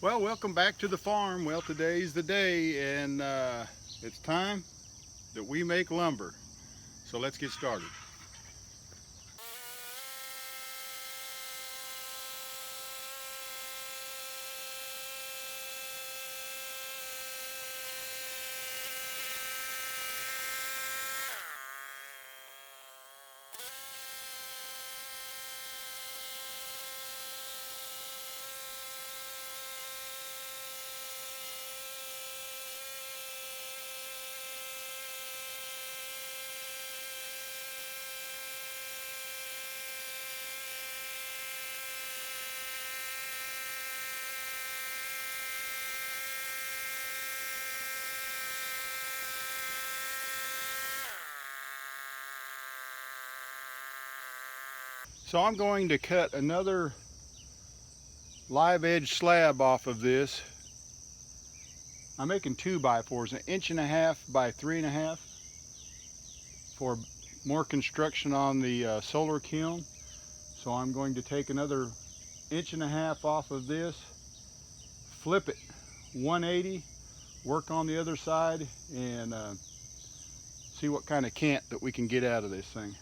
Well, welcome back to the farm. Well, today's the day, and it's time that we make lumber. So let's get started. So I'm going to cut another live edge slab off of this. I'm making 2x4s, 1.5 inches by 3.5 for more construction on the solar kiln. So I'm going to take another 1.5 inches off of this, flip it 180, work on the other side, and see what kind of cant that we can get out of this thing.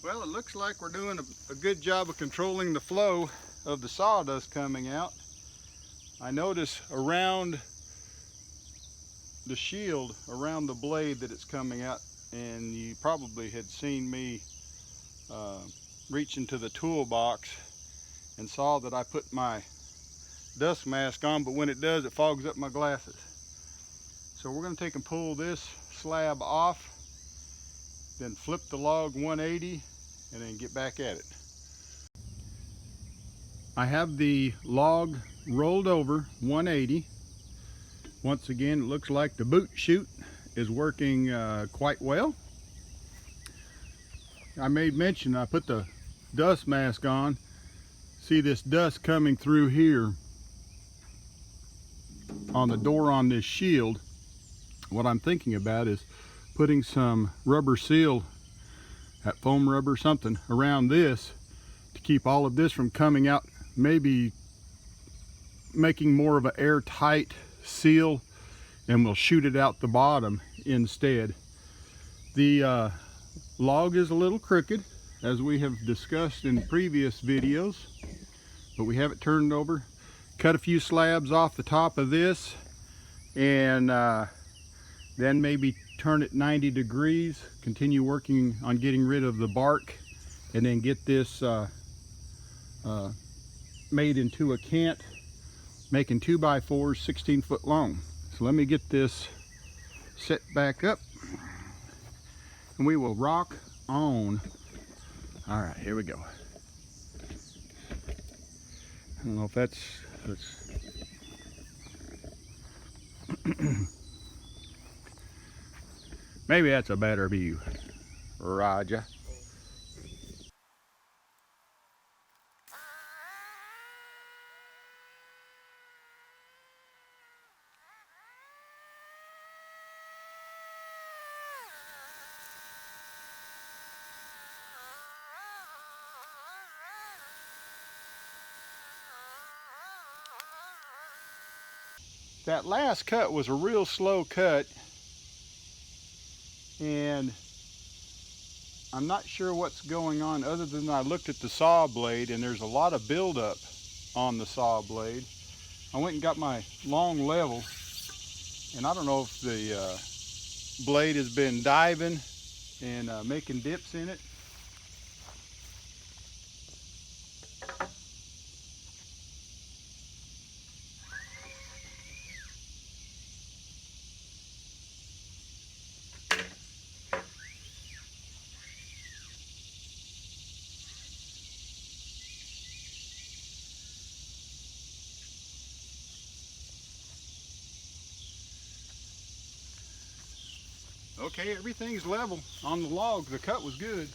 Well, it looks like we're doing a good job of controlling the flow of the sawdust coming out. I notice around the shield, around the blade, that it's coming out, and you probably had seen me reach into the toolbox and saw that I put my dust mask on, but when it does, it fogs up my glasses. So we're going to take and pull this slab off, then flip the log 180, and then get back at it. I have the log rolled over 180. Once again, it looks like the boot chute is working quite well. I made mention I put the dust mask on. See this dust coming through here on the door on this shield. What I'm thinking about is putting some rubber seal, that foam rubber, something around this to keep all of this from coming out, maybe making more of an airtight seal, and we'll shoot it out the bottom instead. The log is a little crooked, as we have discussed in previous videos, but we have it turned over. Cut a few slabs off the top of this, and then maybe turn it 90 degrees, continue working on getting rid of the bark, and then get this made into a cant, making 2x4s 16 foot long. So let me get this set back up, and we will rock on. All right, here we go. I don't know if that's maybe that's a better view. Roger. That last cut was a real slow cut. and I'm not sure what's going on other than I looked at the saw blade and there's a lot of buildup on the saw blade. I went and got my long level, and I don't know if the blade has been diving and making dips in it. Okay, everything's level on the log. The cut was good.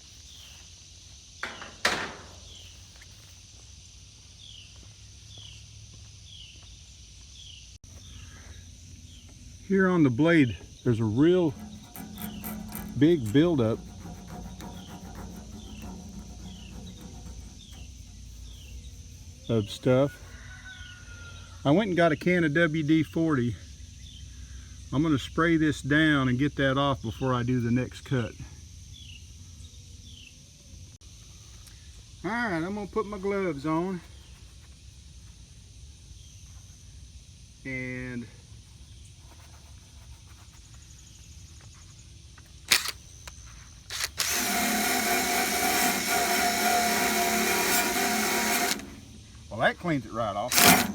Here on the blade, there's a real big buildup of stuff. I went and got a can of WD-40. I'm going to spray this down and get that off before I do the next cut. Alright, I'm going to put my gloves on. And well, that cleans it right off.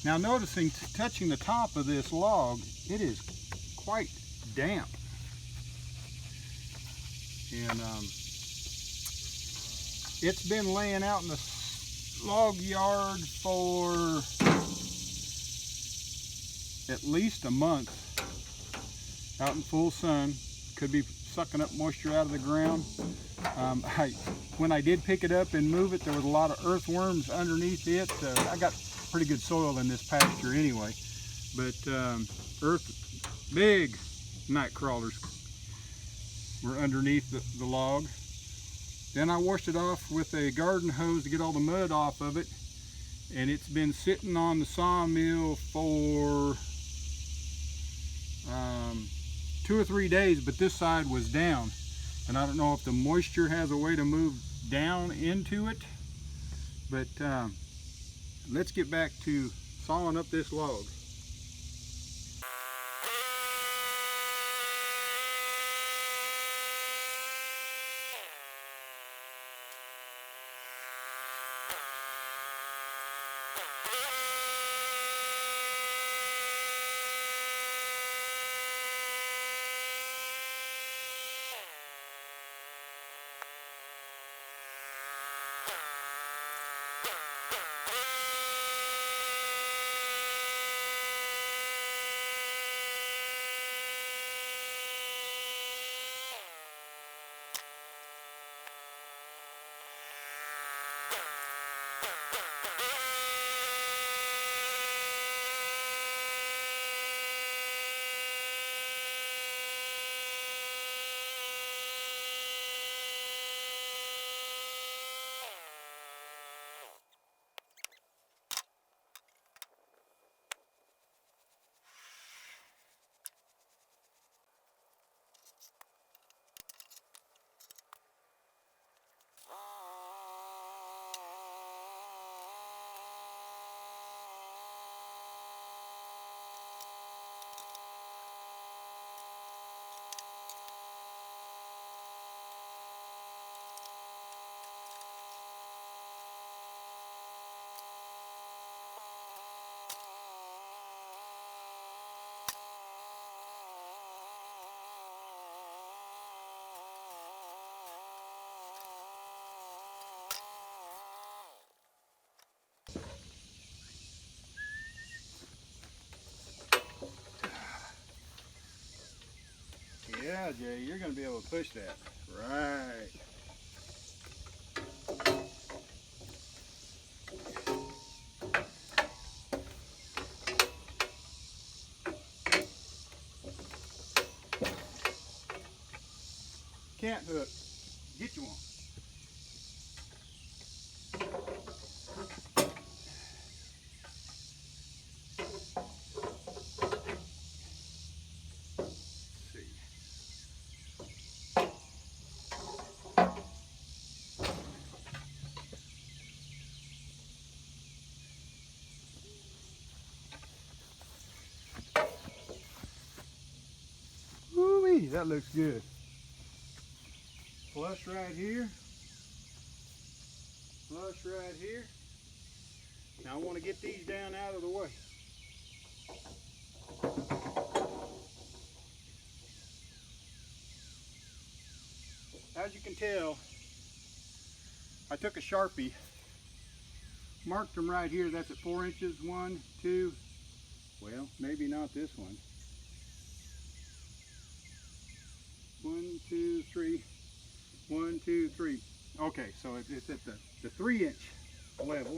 Now noticing, touching the top of this log, it is quite damp. And it's been laying out in the log yard for at least a month, out in full sun. Could be sucking up moisture out of the ground. When I did pick it up and move it, there was a lot of earthworms underneath it. I got pretty good soil in this pasture anyway, but big night crawlers were underneath the log. Then I washed it off with a garden hose to get all the mud off of it, and it's been sitting on the sawmill for 2 or 3 days, but this side was down, and I don't know if the moisture has a way to move down into it, but let's get back to sawing up this log. Now, Jay, you're going to be able to push that. Right. Cant hook. Get you one. Woo-wee, that looks good. Flush right here. Flush right here. Now I want to get these down out of the way. As you can tell, I took a Sharpie, marked them right here. That's at 4 inches. 1, 2, well, maybe not this one. 1, 2, 3. 1, 2, 3. Okay, so it's at the 3-inch level.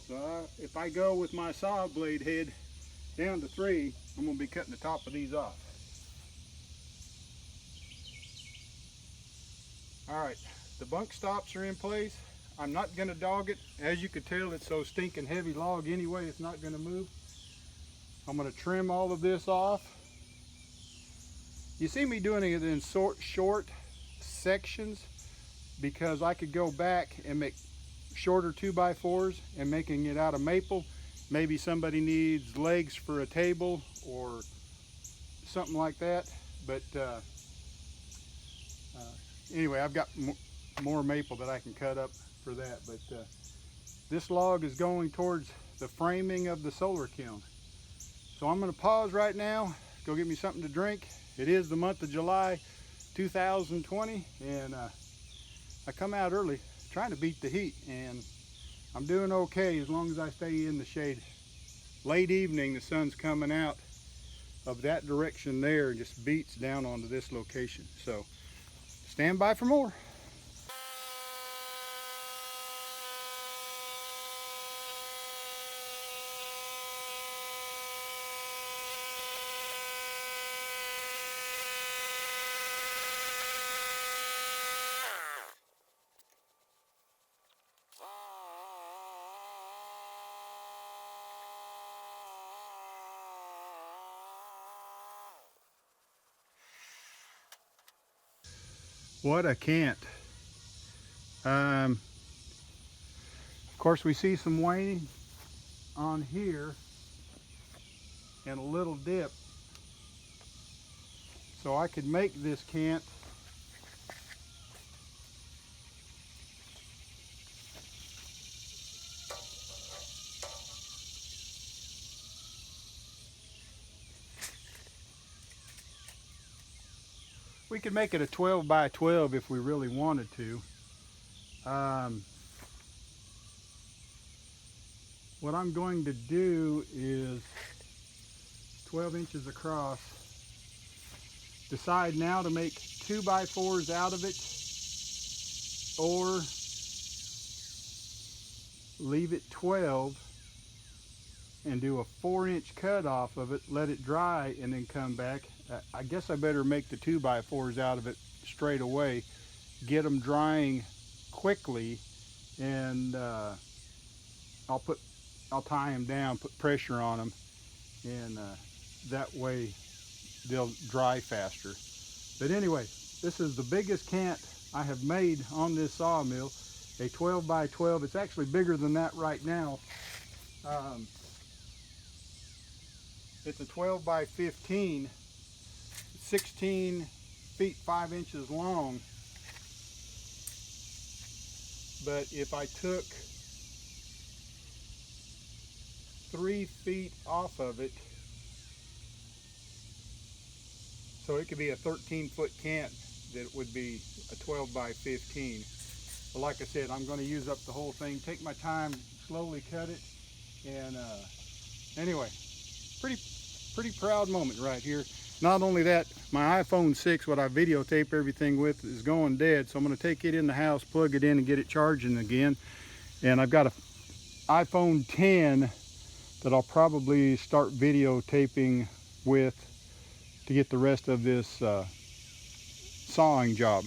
So if I go with my saw blade head down to 3, I'm going to be cutting the top of these off. Alright, the bunk stops are in place. I'm not going to dog it. As you can tell, it's so stinking heavy log anyway, it's not going to move. I'm going to trim all of this off. You see me doing it in short sections because I could go back and make shorter 2x4s and making it out of maple. Maybe somebody needs legs for a table or something like that. But anyway, I've got more maple that I can cut up for that. But this log is going towards the framing of the solar kiln. So I'm going to pause right now, go get me something to drink. It is the month of July 2020, and I come out early trying to beat the heat, and I'm doing okay as long as I stay in the shade. Late evening, the sun's coming out of that direction there and just beats down onto this location. So stand by for more. What a cant. Of course, we see some waning on here and a little dip. So I could make this cant we could make it a 12 by 12 if we really wanted to. What I'm going to do is 12 inches across. Decide now to make 2x4s out of it or leave it 12 and do a 4-inch cut off of it, let it dry, and then come back. I guess I better make the 2x4s out of it straight away, get them drying quickly, and I'll tie them down, put pressure on them, and that way they'll dry faster. But anyway, this is the biggest cant I have made on this sawmill, a 12 by 12. It's actually bigger than that right now. It's a 12 by 15, 16 feet 5 inches long. But if I took 3 feet off of it, so it could be a 13-foot cant that would be a 12 by 15. But like I said, I'm going to use up the whole thing, take my time, slowly cut it, and anyway, pretty proud moment right here. not only that, my iPhone 6, what I videotape everything with, is going dead. So I'm going to take it in the house, plug it in, and get it charging again. And I've got a iPhone 10 that I'll probably start videotaping with to get the rest of this sawing job.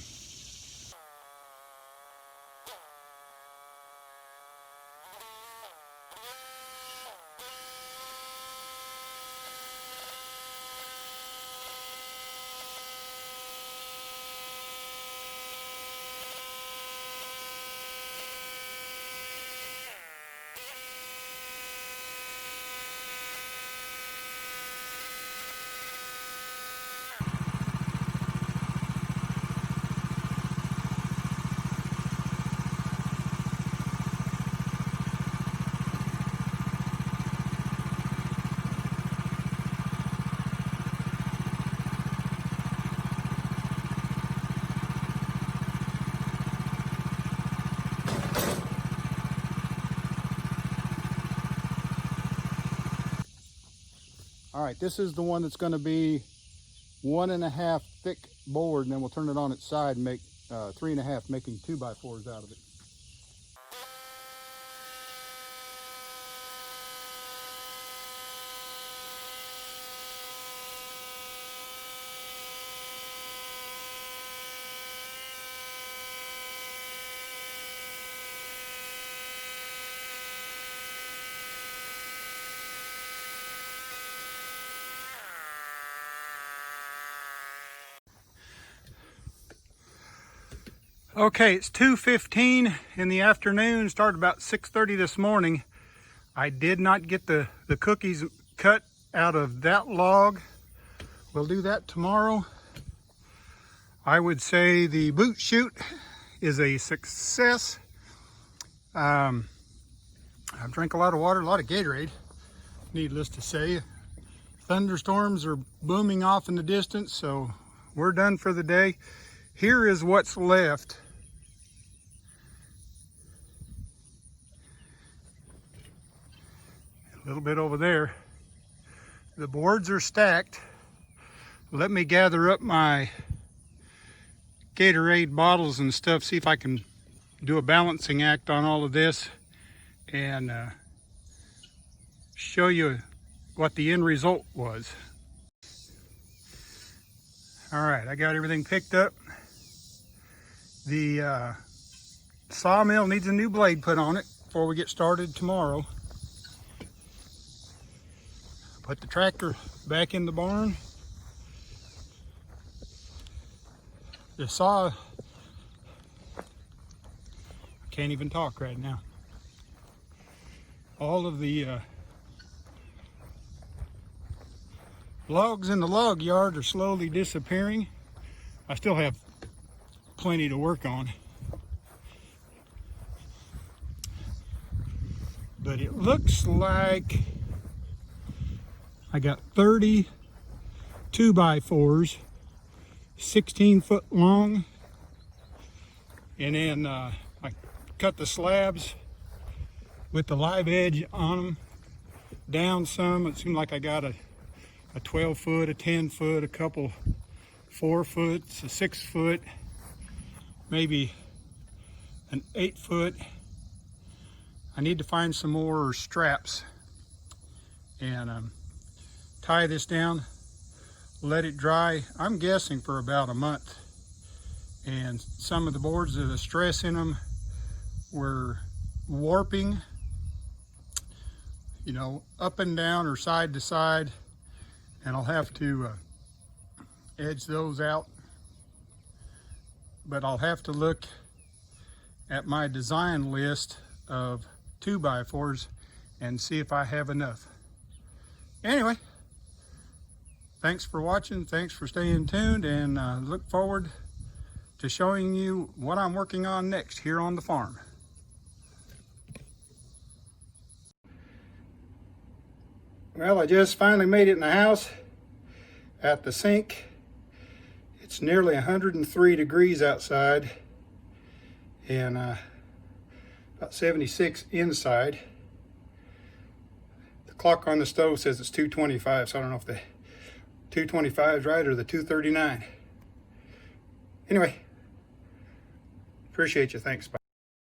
All right, this is the one that's going to be 1.5 thick board, and then we'll turn it on its side and make 3.5, making 2x4s out of it. Okay, it's 2:15 in the afternoon, started about 6:30 this morning. I did not get the cookies cut out of that log. We'll do that tomorrow. I would say the boot chute is a success. I've drank a lot of water, a lot of Gatorade, needless to say. Thunderstorms are booming off in the distance, so we're done for the day. Here is what's left. A little bit over there. The boards are stacked. Let me gather up my Gatorade bottles and stuff, see if I can do a balancing act on all of this and show you what the end result was. All right, I got everything picked up. The sawmill needs a new blade put on it before we get started tomorrow. Put the tractor back in the barn. The saw, I can't even talk right now. All of the logs in the log yard are slowly disappearing. I still have plenty to work on, but it looks like I got 30 2x4s, 16 foot long, and then I cut the slabs with the live edge on them down some. It seemed like I got a 12 foot, a 10 foot, a couple 4 foot, a 6 foot, maybe an 8 foot. I need to find some more straps and tie this down, let it dry. I'm guessing for about a month. And some of the boards, the stress in them were warping, you know, up and down or side to side, and I'll have to edge those out. But I'll have to look at my design list of 2x4s and see if I have enough. Anyway, thanks for watching, thanks for staying tuned, and look forward to showing you what I'm working on next here on the farm. Well, I just finally made it in the house at the sink. It's nearly 103 degrees outside and about 76 inside. The clock on the stove says it's 2:25, so I don't know if the 225 is right or the 239. Anyway, appreciate you. Thanks. Bye.